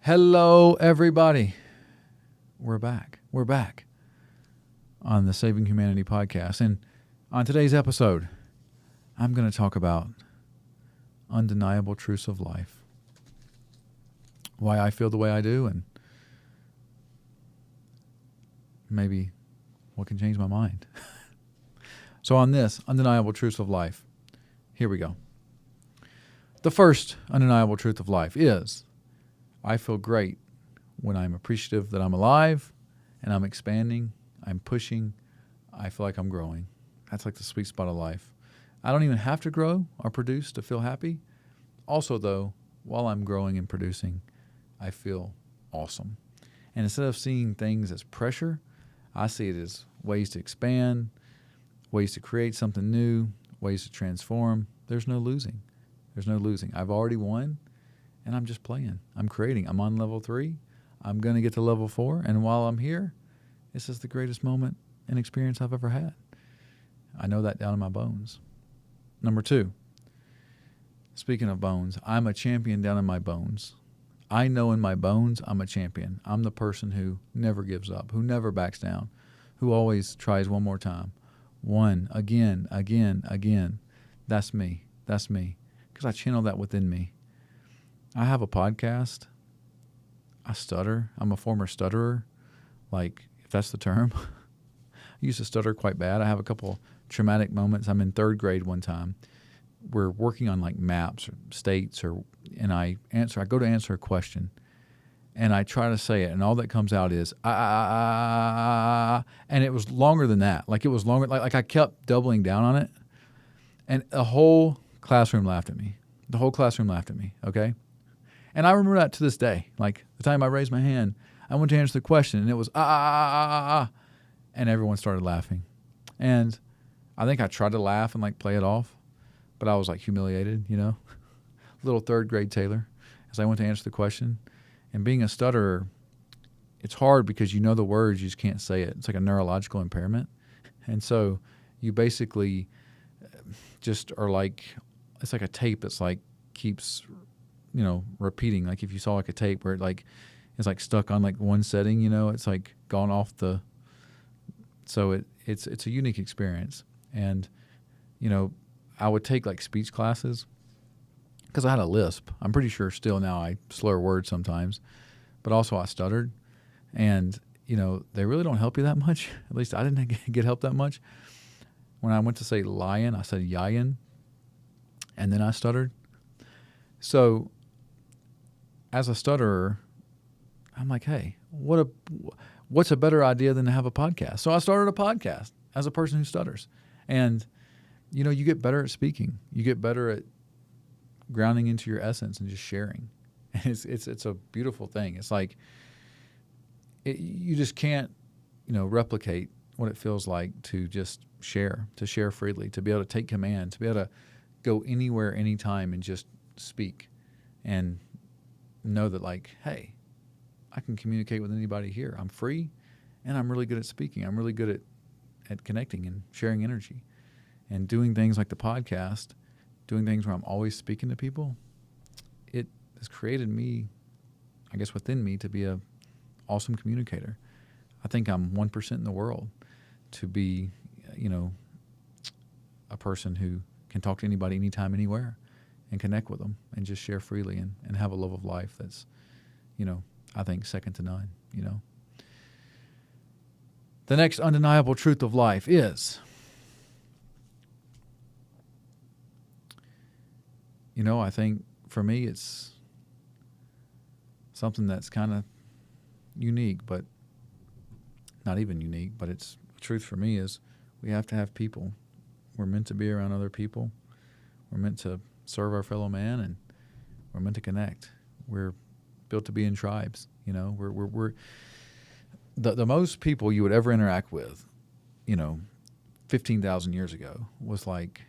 Hello, everybody. We're back. We're back on the Saving Humanity podcast. And on today's episode, I'm going to talk about undeniable truths of life, why I feel the way I do, and maybe what can change my mind. So on this, undeniable truths of life, here we go. The first undeniable truth of life is I feel great when I'm appreciative that I'm alive and I'm expanding, I'm pushing, I feel like I'm growing. That's like the sweet spot of life. I don't even have to grow or produce to feel happy. Also, though, while I'm growing and producing, I feel awesome. And instead of seeing things as pressure, I see it as ways to expand, ways to create something new, ways to transform. There's no losing. There's no losing. I've already won. And I'm just playing. I'm creating. I'm on level 3. I'm going to get to level 4. And while I'm here, this is the greatest moment and experience I've ever had. I know that down in my bones. Number 2, speaking of bones, I'm a champion down in my bones. I know in my bones I'm a champion. I'm the person who never gives up, who never backs down, who always tries one more time. One, again. That's me. That's me. Because I channel that within me. I have a podcast. I stutter. I'm a former stutterer, like, if that's the term. I used to stutter quite bad. I have a couple traumatic moments. I'm in 3rd grade one time. We're working on like maps or states, and I go to answer a question, and I try to say it, and all that comes out is and it was longer than that. Like it was longer. Like I kept doubling down on it, and the whole classroom laughed at me. The whole classroom laughed at me. Okay. And I remember that to this day. Like the time I raised my hand, I went to answer the question, and it was and everyone started laughing. And I think I tried to laugh and like play it off, but I was like humiliated, you know, little 3rd grade Taylor, as I went to answer the question. And being a stutterer, it's hard because you know the words, you just can't say it. It's like a neurological impairment, and so you basically just are like, it's like a tape that's like keeps, you know, repeating. Like if you saw like a tape where it like is like stuck on like one setting, you know, it's like gone off the. So it's a unique experience, and you know, I would take like speech classes because I had a lisp. I'm pretty sure still now I slur words sometimes, but also I stuttered, and you know they really don't help you that much. At least I didn't get help that much. When I went to say lion, I said yion, and then I stuttered. So as a stutterer, I'm like, hey, what's a better idea than to have a podcast? So I started a podcast as a person who stutters. And, you know, you get better at speaking. You get better at grounding into your essence and just sharing. And it's a beautiful thing. It's like you just can't, you know, replicate what it feels like to just share freely, to be able to take command, to be able to go anywhere, anytime, and just speak and know that, like, hey, I can communicate with anybody here. I'm free, and I'm really good at speaking. I'm really good at connecting and sharing energy and doing things like the podcast, doing things where I'm always speaking to people. It has created me, I guess, within me to be a awesome communicator. I think I'm 1% in the world to be, you know, a person who can talk to anybody anytime, anywhere, and connect with them and just share freely and have a love of life that's, you know, I think second to none, you know. The next undeniable truth of life is, you know, I think for me it's something that's kind of unique, but not even unique, but it's the truth for me is we have to have people. We're meant to be around other people. We're meant to serve our fellow man, and we're meant to connect. We're built to be in tribes. You know, we're the most people you would ever interact with, you know, 15,000 years ago was like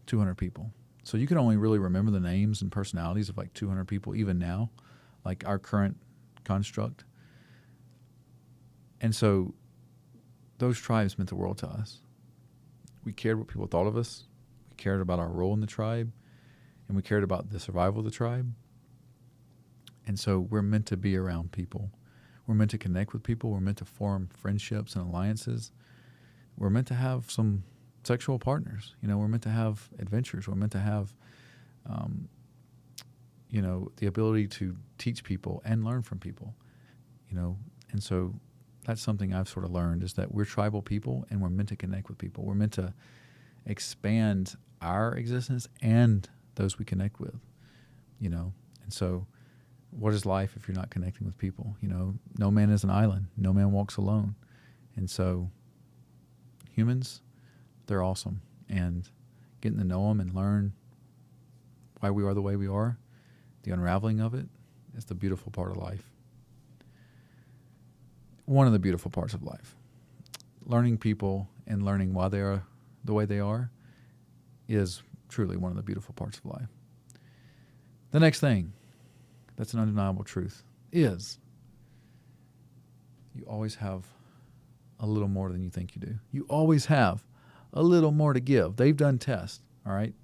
200 people. So you can only really remember the names and personalities of like 200 people even now, like our current construct. And so those tribes meant the world to us. We cared what people thought of us. We cared about our role in the tribe, and we cared about the survival of the tribe. And so we're meant to be around people. We're meant to connect with people. We're meant to form friendships and alliances. We're meant to have some sexual partners. We're meant to have adventures. We're meant to have, the ability to teach people and learn from people. And so that's something I've sort of learned, is that we're tribal people and we're meant to connect with people. We're meant to expand our existence and those we connect with, And so what is life if you're not connecting with people? No man is an island. No man walks alone. And so humans, they're awesome. And getting to know them and learn why we are the way we are, the unraveling of it, is the beautiful part of life. One of the beautiful parts of life. Learning people and learning why they are the way they are is truly one of the beautiful parts of life. The next thing that's an undeniable truth is you always have a little more than you think you do. You always have a little more to give. They've done tests, all right?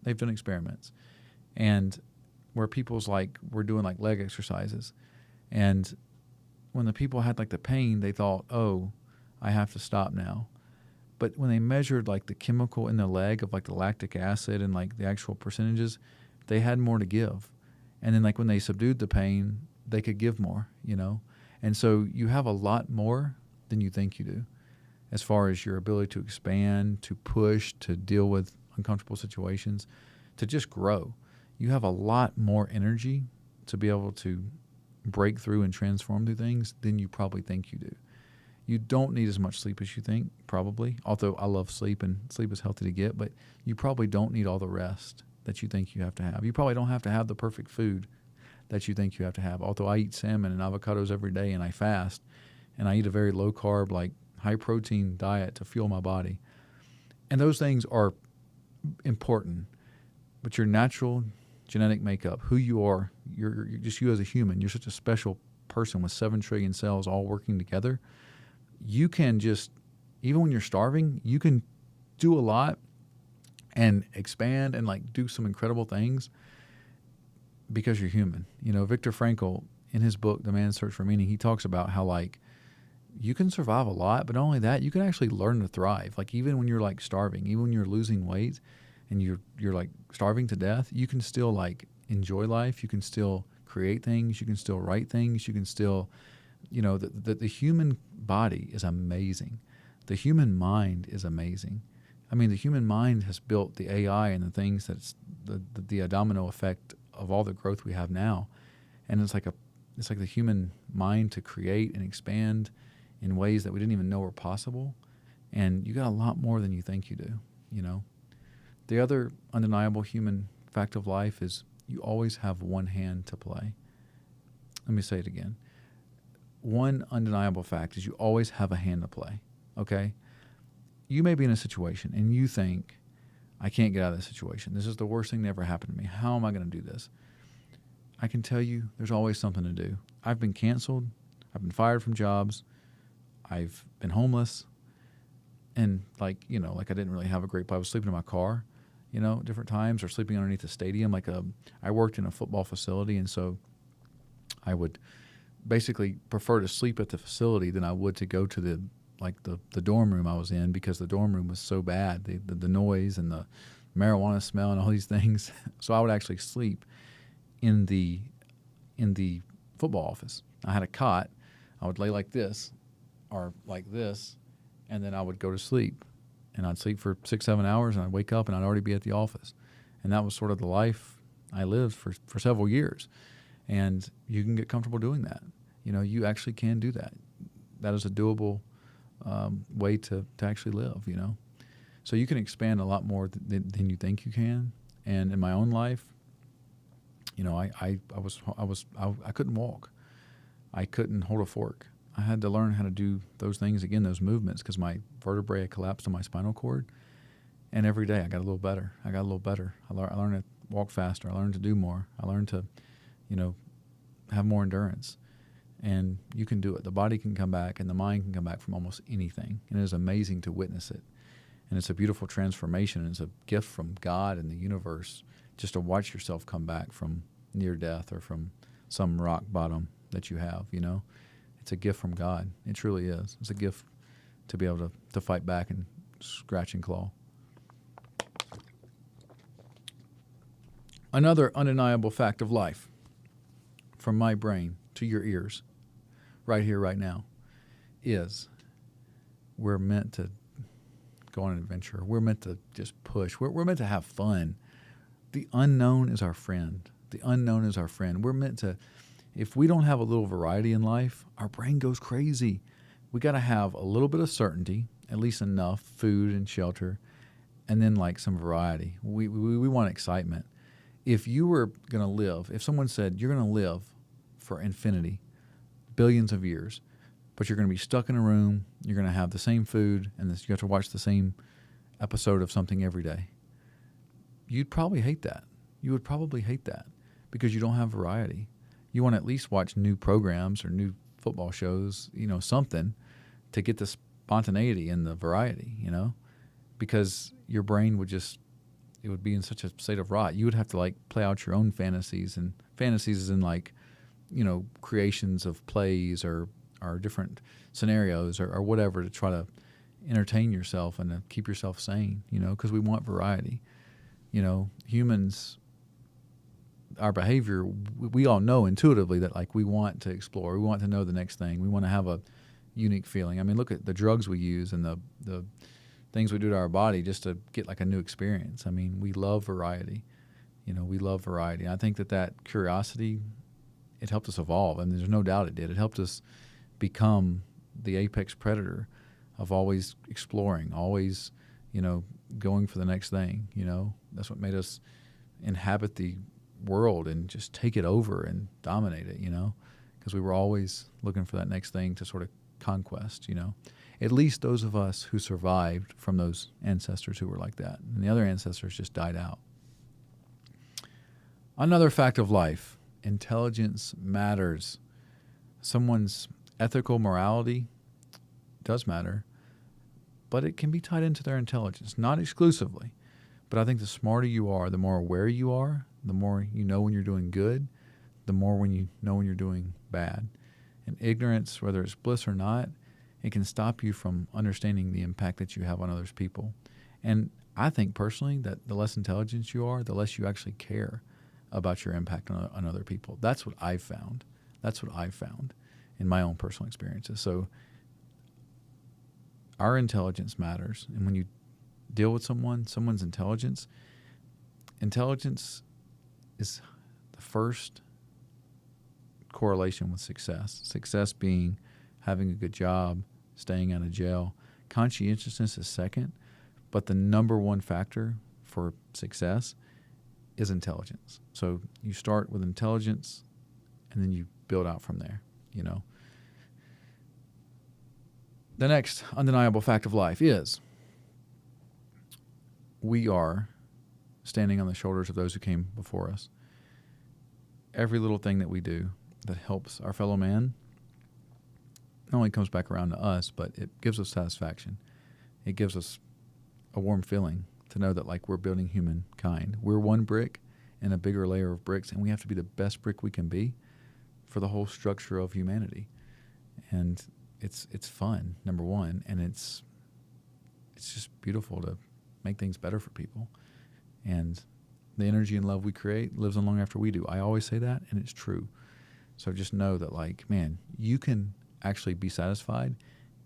They've done experiments. And where people's we're doing leg exercises. And when the people had the pain, they thought, oh, I have to stop now. But when they measured the chemical in the leg of the lactic acid and the actual percentages, they had more to give. And then when they subdued the pain, they could give more, And so you have a lot more than you think you do, as far as your ability to expand, to push, to deal with uncomfortable situations, to just grow. You have a lot more energy to be able to break through and transform through things than you probably think you do. You don't need as much sleep as you think, probably, although I love sleep and sleep is healthy to get, but you probably don't need all the rest that you think you have to have. You probably don't have to have the perfect food that you think you have to have, although I eat salmon and avocados every day and I fast, and I eat a very low-carb, high-protein diet to fuel my body. And those things are important, but your natural genetic makeup, who you are, you're just you as a human, you're such a special person with 7 trillion cells all working together. You can just, even when you're starving, you can do a lot and expand and do some incredible things because you're human. Viktor Frankl, in his book, The Man's Search for Meaning, he talks about how you can survive a lot, but not only that, you can actually learn to thrive. Even when you're starving, even when you're losing weight and you're starving to death, you can still enjoy life. You can still create things. You can still write things. You can still, the human body is amazing. The human mind is amazing. I mean, the human mind has built the AI and the things that's the domino effect of all the growth we have now. And it's like the human mind to create and expand in ways that we didn't even know were possible. And you got a lot more than you think you do, The other undeniable human fact of life is you always have one hand to play. Let me say it again. One undeniable fact is you always have a hand to play, okay? You may be in a situation and you think, I can't get out of this situation. This is the worst thing that ever happened to me. How am I going to do this? I can tell you there's always something to do. I've been canceled. I've been fired from jobs. I've been homeless. And I didn't really have a great place. I was sleeping in my car, different times, or sleeping underneath a stadium. I worked in a football facility, and so I would basically prefer to sleep at the facility than I would to go to the dorm room I was in, because the dorm room was so bad, the noise and the marijuana smell and all these things. So I would actually sleep in the football office. I had a cot. I would lay like this or like this, and then I would go to sleep. And I'd sleep for 6-7 hours, and I'd wake up, and I'd already be at the office. And that was sort of the life I lived for several years. And you can get comfortable doing that. You actually can do that. That is a doable way to actually live, So you can expand a lot more than you think you can. And in my own life, I couldn't walk. I couldn't hold a fork. I had to learn how to do those things again, those movements, because my vertebrae had collapsed on my spinal cord. And every day I got a little better. I learned to walk faster. I learned to do more. I learned to, have more endurance. And you can do it. The body can come back and the mind can come back from almost anything. And it is amazing to witness it. And it's a beautiful transformation. And it's a gift from God and the universe just to watch yourself come back from near death or from some rock bottom that you have, you know. It's a gift from God. It truly is. It's a gift to be able to fight back and scratch and claw. Another undeniable fact of life, from my brain to your ears, right here, right now, is we're meant to go on an adventure. We're meant to just push. We're meant to have fun. The unknown is our friend. The unknown is our friend. We're meant to, if we don't have a little variety in life, our brain goes crazy. We got to have a little bit of certainty, at least enough food and shelter, and then like some variety. We want excitement. If you were going to live, if someone said you're going to live for infinity, billions of years, but you're going to be stuck in a room, you're going to have the same food, and you have to watch the same episode of something every day, you'd probably hate that. You would probably hate that because you don't have variety. You want to at least watch new programs or new football shows, you know, something to get the spontaneity and the variety, you know, because your brain would just, it would be in such a state of rot. You would have to like play out your own fantasies, and fantasies is in like, you know, creations of plays or different scenarios or whatever to try to entertain yourself and to keep yourself sane, you know, because we want variety. You know, humans, our behavior, we all know intuitively that like we want to explore, we want to know the next thing, we want to have a unique feeling. I mean, look at the drugs we use and the things we do to our body just to get like a new experience. I mean, we love variety. You know, we love variety. And I think that curiosity, it helped us evolve. I mean, there's no doubt it did. It helped us become the apex predator of always exploring, always, you know, going for the next thing. You know, that's what made us inhabit the world and just take it over and dominate it, you know, because we were always looking for that next thing to sort of conquest, you know. At least those of us who survived from those ancestors who were like that. And the other ancestors just died out. Another fact of life, intelligence matters. Someone's ethical morality does matter, but it can be tied into their intelligence, not exclusively. But I think the smarter you are, the more aware you are, the more you know when you're doing good, the more when you know when you're doing bad. And ignorance, whether it's bliss or not, it can stop you from understanding the impact that you have on other people. And I think personally that the less intelligent you are, the less you actually care about your impact on other people. That's what I've found. That's what I've found in my own personal experiences. So our intelligence matters. And when you deal with someone's intelligence is the first correlation with success. Success being having a good job, staying out of jail. Conscientiousness is second, but the number one factor for success is intelligence. So you start with intelligence and then you build out from there, you know. The next undeniable fact of life is we are standing on the shoulders of those who came before us. Every little thing that we do that helps our fellow man not only comes back around to us, but it gives us satisfaction. It gives us a warm feeling to know that like we're building humankind. We're one brick in a bigger layer of bricks, and we have to be the best brick we can be for the whole structure of humanity. And it's fun, number one, and it's just beautiful to make things better for people. And the energy and love we create lives on long after we do. I always say that, and it's true. So just know that, like, man, you can actually be satisfied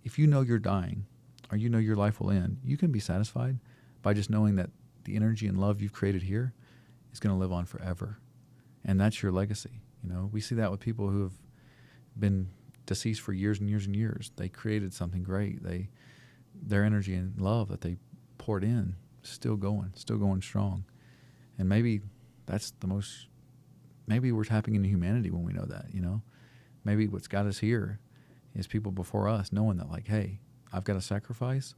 if you know you're dying or you know your life will end. You can be satisfied by just knowing that the energy and love you've created here is going to live on forever. And that's your legacy. You know, we see that with people who have been deceased for years and years and years. They created something great. Their energy and love that they poured in, still going strong. And maybe that's maybe we're tapping into humanity when we know that, you know. Maybe what's got us here is people before us knowing that, like, hey, I've got to sacrifice,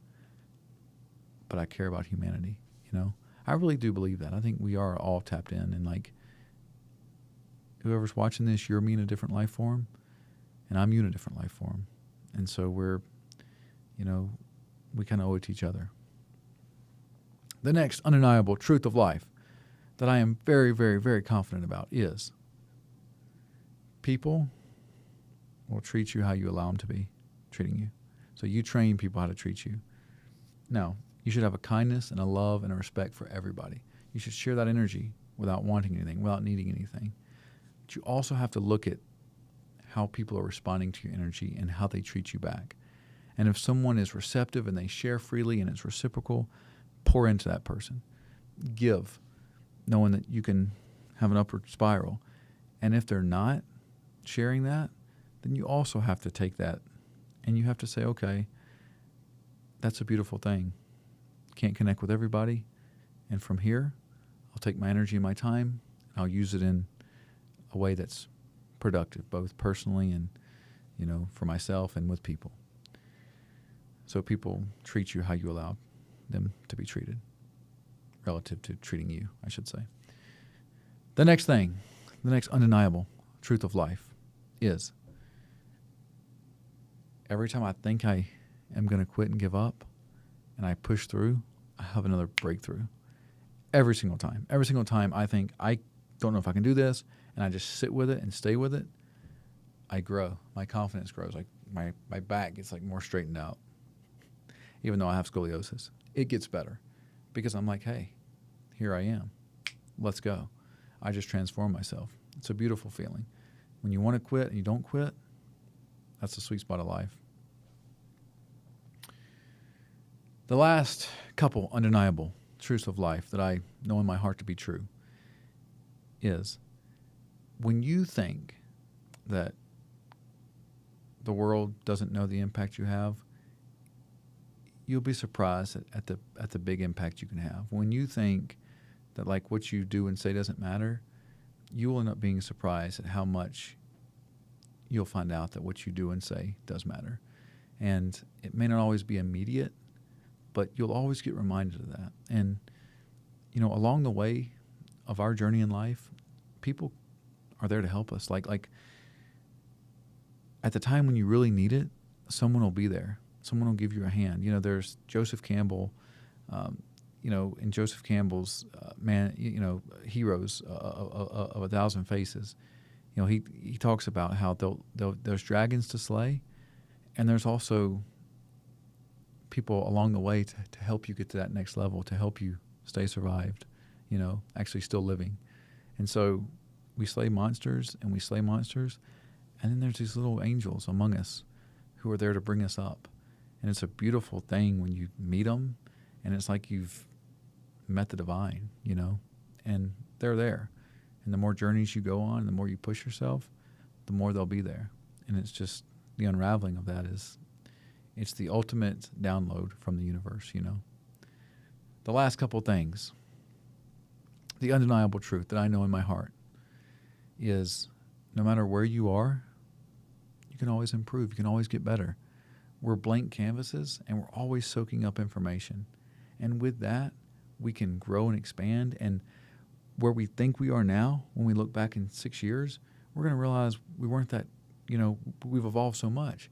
but I care about humanity, you know. I really do believe that. I think we are all tapped in, and like whoever's watching this, you're me in a different life form, and I'm you in a different life form. And so we're, you know, we kind of owe it to each other. The next undeniable truth of life that I am very, very, very confident about is People will treat you how you allow them to be treating you. So you train people how to treat you. No, you should have a kindness and a love and a respect for everybody. You should share that energy without wanting anything, without needing anything. But you also have to look at how people are responding to your energy and how they treat you back. And if someone is receptive and they share freely and it's reciprocal, pour into that person. Give, knowing that you can have an upward spiral. And if they're not sharing that, then you also have to take that and you have to say, okay, that's a beautiful thing. Can't connect with everybody. And from here, I'll take my energy and my time and I'll use it in a way that's productive, both personally and, for myself and with people. So people treat you how you allow them to be treated, relative to treating you, I should say. The next thing, the next undeniable truth of life is every time I think I am going to quit and give up and I push through, I have another breakthrough. Every single time. Every single time I think I don't know if I can do this and I just sit with it and stay with it, I grow. My confidence grows. Like my back gets like more straightened out. Even though I have scoliosis, it gets better because I'm like, hey, here I am. Let's go. I just transform myself. It's a beautiful feeling. When you want to quit and you don't quit, that's the sweet spot of life. The last couple undeniable truths of life that I know in my heart to be true is when you think that the world doesn't know the impact you have, you'll be surprised at the big impact you can have. When you think that like what you do and say doesn't matter, you will end up being surprised at how much you'll find out that what you do and say does matter. And it may not always be immediate, but you'll always get reminded of that. And, along the way of our journey in life, people are there to help us. Like at the time when you really need it, someone will be there. Someone will give you a hand. There's Joseph Campbell, in Joseph Campbell's Heroes of 1,000 Faces. He talks about how there's dragons to slay, and there's also people along the way to help you get to that next level, to help you stay survived, actually still living. And so we slay monsters, and then there's these little angels among us who are there to bring us up. And it's a beautiful thing when you meet them, and it's like you've met the divine, and they're there. And the more journeys you go on, the more you push yourself, the more they'll be there. And it's just the unraveling of that it's the ultimate download from the universe, The last couple things, the undeniable truth that I know in my heart is no matter where you are, you can always improve. You can always get better. We're blank canvases, and we're always soaking up information. And with that, we can grow and expand. And where we think we are now, when we look back in 6 years, we're going to realize we weren't that, we've evolved so much.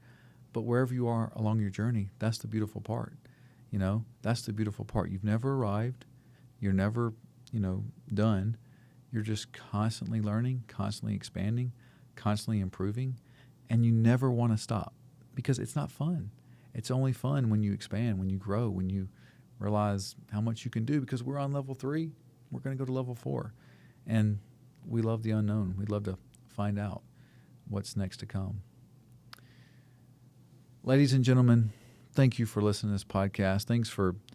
But wherever you are along your journey, that's the beautiful part. That's the beautiful part. You've never arrived. You're never, done. You're just constantly learning, constantly expanding, constantly improving. And you never want to stop. Because it's not fun. It's only fun when you expand, when you grow, when you realize how much you can do. Because we're on level 3, we're going to go to level 4. And we love the unknown. We'd love to find out what's next to come. Ladies and gentlemen, thank you for listening to this podcast. Thanks for